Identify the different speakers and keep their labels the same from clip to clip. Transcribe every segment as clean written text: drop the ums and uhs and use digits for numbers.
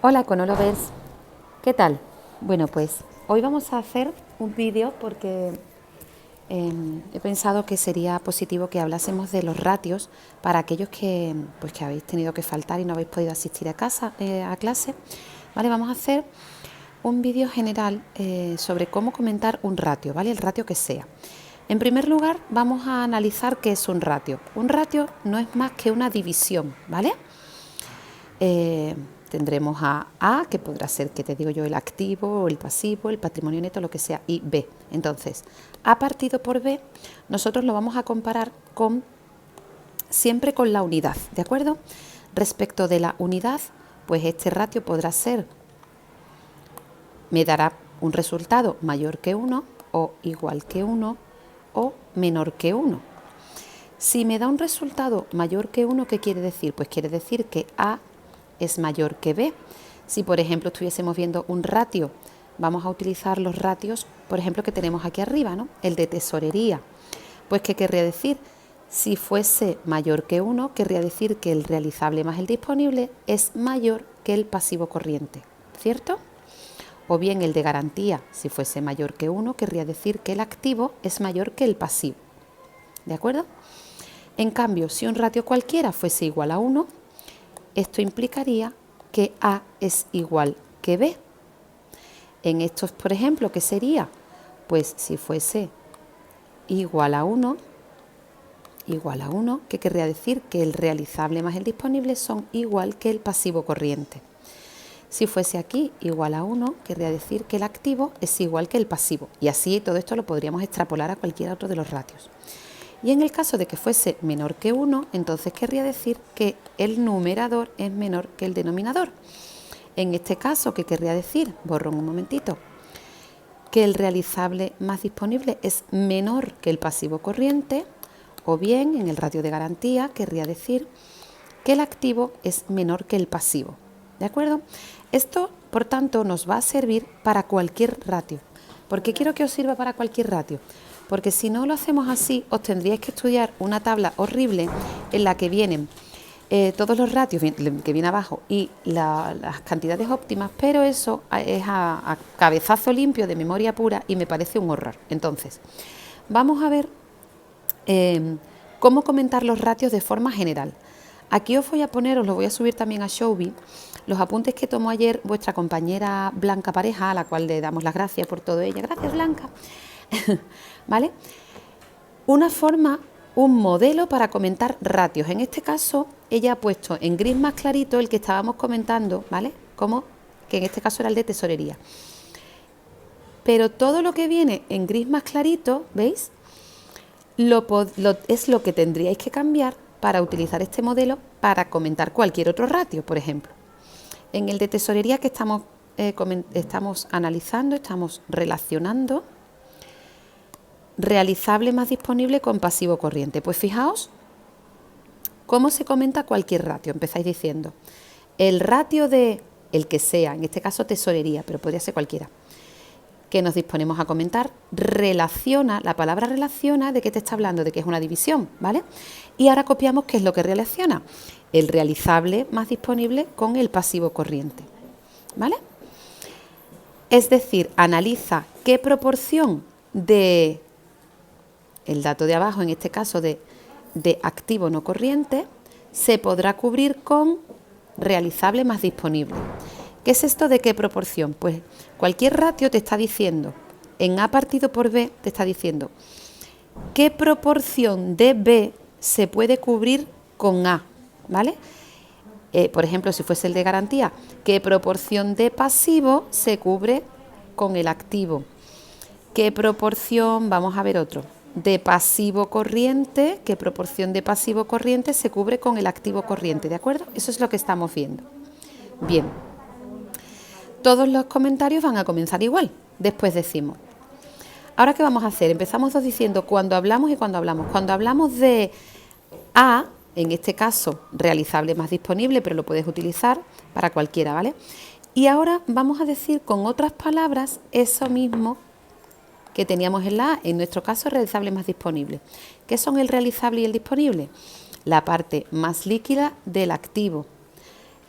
Speaker 1: Hola Econolovers, ¿qué tal? Bueno, pues hoy vamos a hacer un vídeo porque he pensado que sería positivo que hablásemos de los ratios para aquellos que habéis tenido que faltar y no habéis podido asistir a clase. Vale, vamos a hacer un vídeo general sobre cómo comentar un ratio, ¿vale? El ratio que sea. En primer lugar, vamos a analizar qué es un ratio. Un ratio no es más que una división, ¿vale? Tendremos a A, que podrá ser, que te digo yo, el activo o el pasivo, el patrimonio neto, lo que sea, y B. Entonces, A partido por B, nosotros lo vamos a comparar siempre con la unidad, ¿de acuerdo? Respecto de la unidad, pues este ratio podrá ser, me dará un resultado mayor que 1 o igual que 1 o menor que 1. Si me da un resultado mayor que 1, ¿qué quiere decir? Pues quiere decir que A es mayor que B. Si por ejemplo estuviésemos viendo un ratio, vamos a utilizar los ratios, por ejemplo, que tenemos aquí arriba, ¿no? El de tesorería. Pues ¿qué querría decir? Si fuese mayor que 1, querría decir que el realizable más el disponible es mayor que el pasivo corriente, ¿cierto? O bien el de garantía, si fuese mayor que 1, querría decir que el activo es mayor que el pasivo, ¿de acuerdo? En cambio, si un ratio cualquiera fuese igual a 1, esto implicaría que A es igual que B. En estos, por ejemplo, ¿qué sería? Pues si fuese igual a 1, ¿qué querría decir? Que el realizable más el disponible son igual que el pasivo corriente. Si fuese aquí igual a 1, querría decir que el activo es igual que el pasivo. Y así todo esto lo podríamos extrapolar a cualquier otro de los ratios. Y en el caso de que fuese menor que 1, entonces querría decir que el numerador es menor que el denominador. En este caso, ¿qué querría decir? Borro un momentito. Que el realizable más disponible es menor que el pasivo corriente, o bien en el ratio de garantía querría decir que el activo es menor que el pasivo. ¿De acuerdo? Esto, por tanto, nos va a servir para cualquier ratio. ¿Por qué quiero que os sirva para cualquier ratio? Porque si no lo hacemos así, os tendríais que estudiar una tabla horrible en la que vienen todos los ratios que viene abajo y las cantidades óptimas, pero eso es a cabezazo limpio de memoria pura y me parece un horror. Entonces, vamos a ver cómo comentar los ratios de forma general. Aquí os voy a poner, os lo voy a subir también a Showbie, los apuntes que tomó ayer vuestra compañera Blanca Pareja, a la cual le damos las gracias por todo ella. Gracias, Blanca. ¿Vale? Una forma, un modelo para comentar ratios. En este caso, ella ha puesto en gris más clarito el que estábamos comentando, ¿vale? Como que en este caso era el de tesorería. Pero todo lo que viene en gris más clarito, ¿veis? Es lo que tendríais que cambiar para utilizar este modelo para comentar cualquier otro ratio, por ejemplo. En el de tesorería que estamos analizando, estamos relacionando realizable más disponible con pasivo corriente. Pues fijaos cómo se comenta cualquier ratio. Empezáis diciendo el ratio de el que sea, en este caso tesorería, pero podría ser cualquiera, que nos disponemos a comentar, relaciona, la palabra relaciona, ¿de qué te está hablando? De que es una división, ¿vale? Y ahora copiamos qué es lo que relaciona, el realizable más disponible con el pasivo corriente, ¿vale? Es decir, analiza qué proporción de el dato de abajo, en este caso de activo no corriente, se podrá cubrir con realizable más disponible. ¿Qué es esto de qué proporción? Pues cualquier ratio te está diciendo, en A partido por B, te está diciendo qué proporción de B se puede cubrir con A, ¿vale? Por ejemplo, si fuese el de garantía, ¿qué proporción de pasivo se cubre con el activo? ¿Qué proporción, vamos a ver otro, de pasivo corriente, qué proporción de pasivo corriente se cubre con el activo corriente? ¿De acuerdo? Eso es lo que estamos viendo. Bien. Todos los comentarios van a comenzar igual. Después decimos. Ahora, ¿qué vamos a hacer? Empezamos diciendo cuando hablamos y cuando hablamos. Cuando hablamos de A, en este caso, realizable más disponible, pero lo puedes utilizar para cualquiera, ¿vale? Y ahora vamos a decir con otras palabras eso mismo que teníamos en la A, en nuestro caso, realizable más disponible. ¿Qué son el realizable y el disponible? La parte más líquida del activo.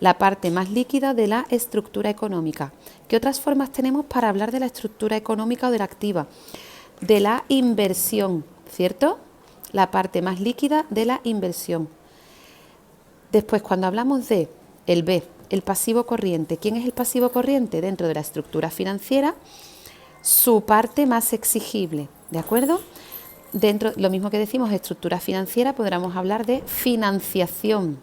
Speaker 1: la parte más líquida de la estructura económica. ¿Qué otras formas tenemos para hablar de la estructura económica o de la activa? De la inversión, ¿cierto? La parte más líquida de la inversión. Después, cuando hablamos de el B, el pasivo corriente, ¿quién es el pasivo corriente? Dentro de la estructura financiera, su parte más exigible, ¿de acuerdo? Dentro, lo mismo que decimos estructura financiera, podríamos hablar de financiación.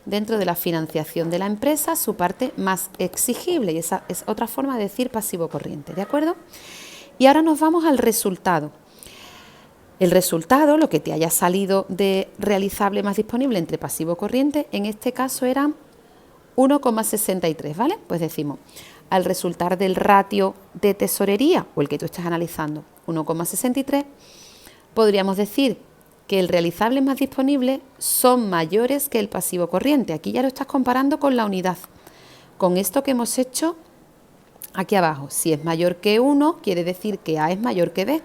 Speaker 1: Dentro de la financiación de la empresa, su parte más exigible, y esa es otra forma de decir pasivo corriente, ¿de acuerdo? Y ahora nos vamos al resultado. El resultado, lo que te haya salido de realizable más disponible entre pasivo corriente, en este caso era 1,63, ¿vale? Pues decimos, al resultar del ratio de tesorería, o el que tú estás analizando, 1,63, podríamos decir que el realizable más disponible son mayores que el pasivo corriente. Aquí ya lo estás comparando con la unidad, con esto que hemos hecho aquí abajo. Si es mayor que 1, quiere decir que A es mayor que B.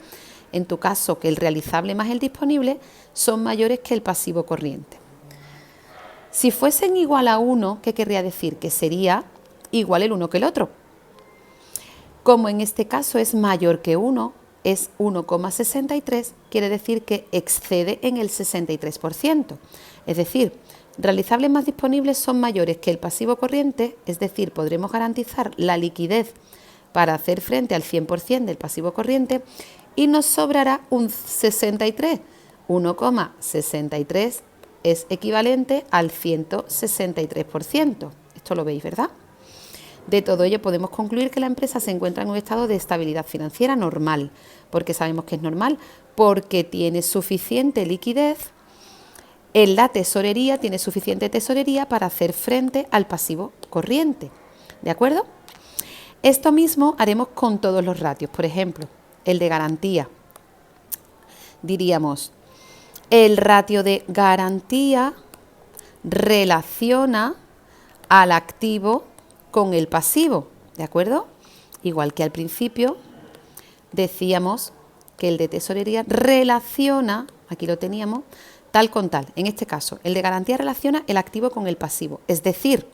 Speaker 1: En tu caso, que el realizable más el disponible son mayores que el pasivo corriente. Si fuesen igual a 1, ¿qué querría decir? Que sería igual el uno que el otro. Como en este caso es mayor que 1, es 1,63, quiere decir que excede en el 63%. Es decir, realizables más disponibles son mayores que el pasivo corriente, es decir, podremos garantizar la liquidez para hacer frente al 100% del pasivo corriente y nos sobrará un 63. 1,63 es equivalente al 163%. Esto lo veis, ¿verdad? De todo ello podemos concluir que la empresa se encuentra en un estado de estabilidad financiera normal. ¿Por qué sabemos que es normal? Porque tiene suficiente liquidez, en la tesorería tiene suficiente tesorería para hacer frente al pasivo corriente. ¿De acuerdo? Esto mismo haremos con todos los ratios. Por ejemplo, el de garantía. Diríamos, el ratio de garantía relaciona al activo con el pasivo, ¿de acuerdo? Igual que al principio decíamos que el de tesorería relaciona, aquí lo teníamos, tal con tal. En este caso, el de garantía relaciona el activo con el pasivo, es decir,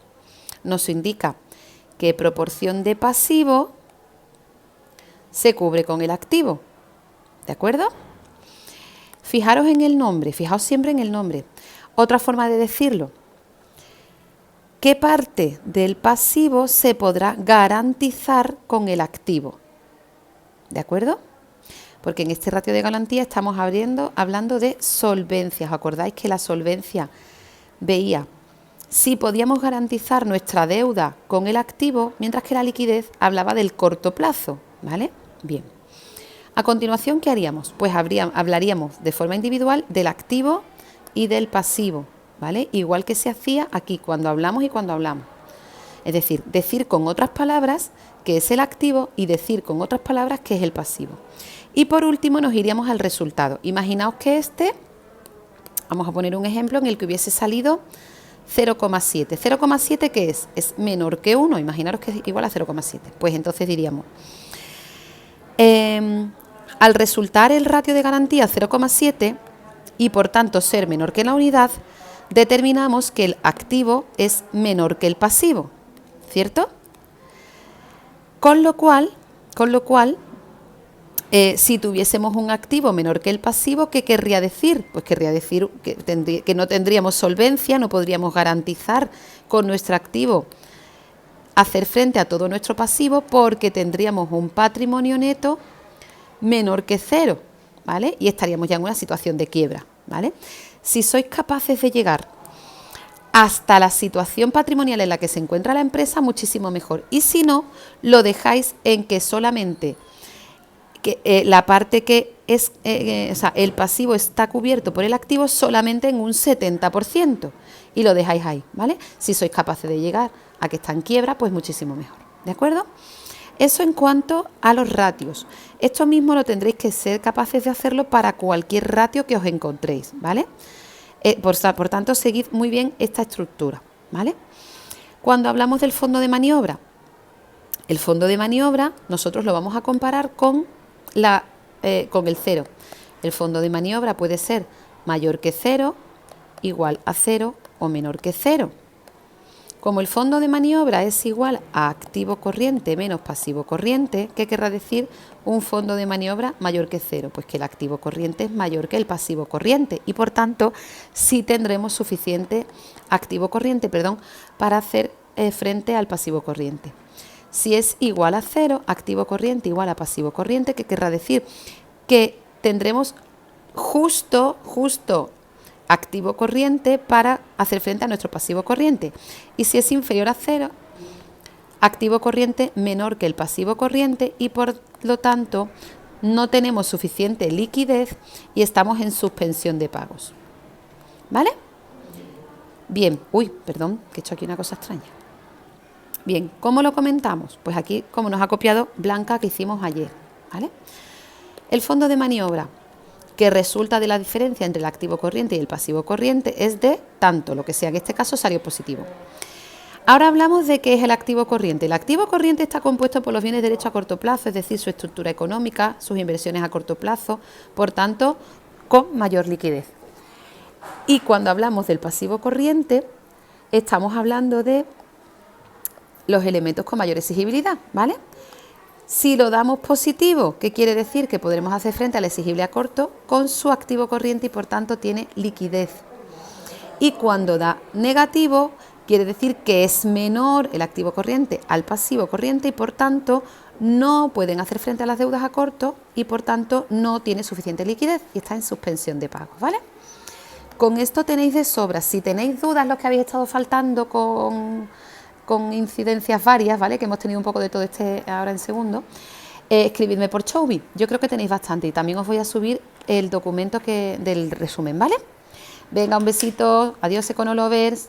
Speaker 1: nos indica qué proporción de pasivo se cubre con el activo, ¿de acuerdo? Fijaros en el nombre, fijaos siempre en el nombre. Otra forma de decirlo, ¿qué parte del pasivo se podrá garantizar con el activo? ¿De acuerdo? Porque en este ratio de garantía estamos hablando de solvencia. ¿Os acordáis que la solvencia veía si podíamos garantizar nuestra deuda con el activo, mientras que la liquidez hablaba del corto plazo, ¿vale? Bien. A continuación, ¿qué haríamos? Pues hablaríamos de forma individual del activo y del pasivo, ¿vale? Igual que se hacía aquí cuando hablamos y cuando hablamos. Es decir, decir con otras palabras qué es el activo y decir con otras palabras qué es el pasivo. Y por último nos iríamos al resultado. Imaginaos que vamos a poner un ejemplo en el que hubiese salido 0,7. 0,7 ¿qué es? Es menor que 1. Imaginaros que es igual a 0,7. Pues entonces diríamos, al resultar el ratio de garantía 0,7 y por tanto ser menor que la unidad, determinamos que el activo es menor que el pasivo, ¿cierto? Con lo cual, si tuviésemos un activo menor que el pasivo, ¿qué querría decir? Pues querría decir que no tendríamos solvencia, no podríamos garantizar con nuestro activo hacer frente a todo nuestro pasivo porque tendríamos un patrimonio neto menor que 0, ¿vale? Y estaríamos ya en una situación de quiebra, ¿vale? Si sois capaces de llegar hasta la situación patrimonial en la que se encuentra la empresa, muchísimo mejor. Y si no, lo dejáis en que solamente la parte que es, o sea, el pasivo está cubierto por el activo solamente en un 70% y lo dejáis ahí, ¿vale? Si sois capaces de llegar a que está en quiebra, pues muchísimo mejor, ¿de acuerdo? Eso en cuanto a los ratios. Esto mismo lo tendréis que ser capaces de hacerlo para cualquier ratio que os encontréis, ¿vale? Por tanto, seguid muy bien esta estructura, ¿vale? Cuando hablamos del fondo de maniobra, el fondo de maniobra nosotros lo vamos a comparar con el 0. El fondo de maniobra puede ser mayor que 0, igual a 0 o menor que 0. Como el fondo de maniobra es igual a activo corriente menos pasivo corriente, ¿qué querrá decir un fondo de maniobra mayor que cero? Pues que el activo corriente es mayor que el pasivo corriente y por tanto sí tendremos suficiente activo corriente, para hacer frente al pasivo corriente. Si es igual a cero, activo corriente igual a pasivo corriente, ¿qué querrá decir? Que tendremos justo activo corriente para hacer frente a nuestro pasivo corriente. Y si es inferior a cero, activo corriente menor que el pasivo corriente y por lo tanto no tenemos suficiente liquidez y estamos en suspensión de pagos. ¿Vale? Bien, perdón, que he hecho aquí una cosa extraña. Bien, ¿cómo lo comentamos? Pues aquí, como nos ha copiado Blanca, que hicimos ayer, ¿vale? El fondo de maniobra que resulta de la diferencia entre el activo corriente y el pasivo corriente es de tanto, lo que sea, en este caso salió positivo. Ahora hablamos de qué es el activo corriente. El activo corriente está compuesto por los bienes de derecho a corto plazo, es decir, su estructura económica, sus inversiones a corto plazo, por tanto, con mayor liquidez. Y cuando hablamos del pasivo corriente, estamos hablando de los elementos con mayor exigibilidad, ¿vale? Si lo damos positivo, ¿qué quiere decir? Que podremos hacer frente al exigible a corto con su activo corriente y por tanto tiene liquidez. Y cuando da negativo, quiere decir que es menor el activo corriente al pasivo corriente y por tanto no pueden hacer frente a las deudas a corto y por tanto no tiene suficiente liquidez y está en suspensión de pagos, ¿vale? Con esto tenéis de sobra. Si tenéis dudas, los que habéis estado faltando con incidencias varias, ¿vale? Que hemos tenido un poco de todo ahora en segundo. Escribidme por Chowby. Yo creo que tenéis bastante y también os voy a subir el documento del resumen, ¿vale? Venga, un besito. Adiós, Econolovers.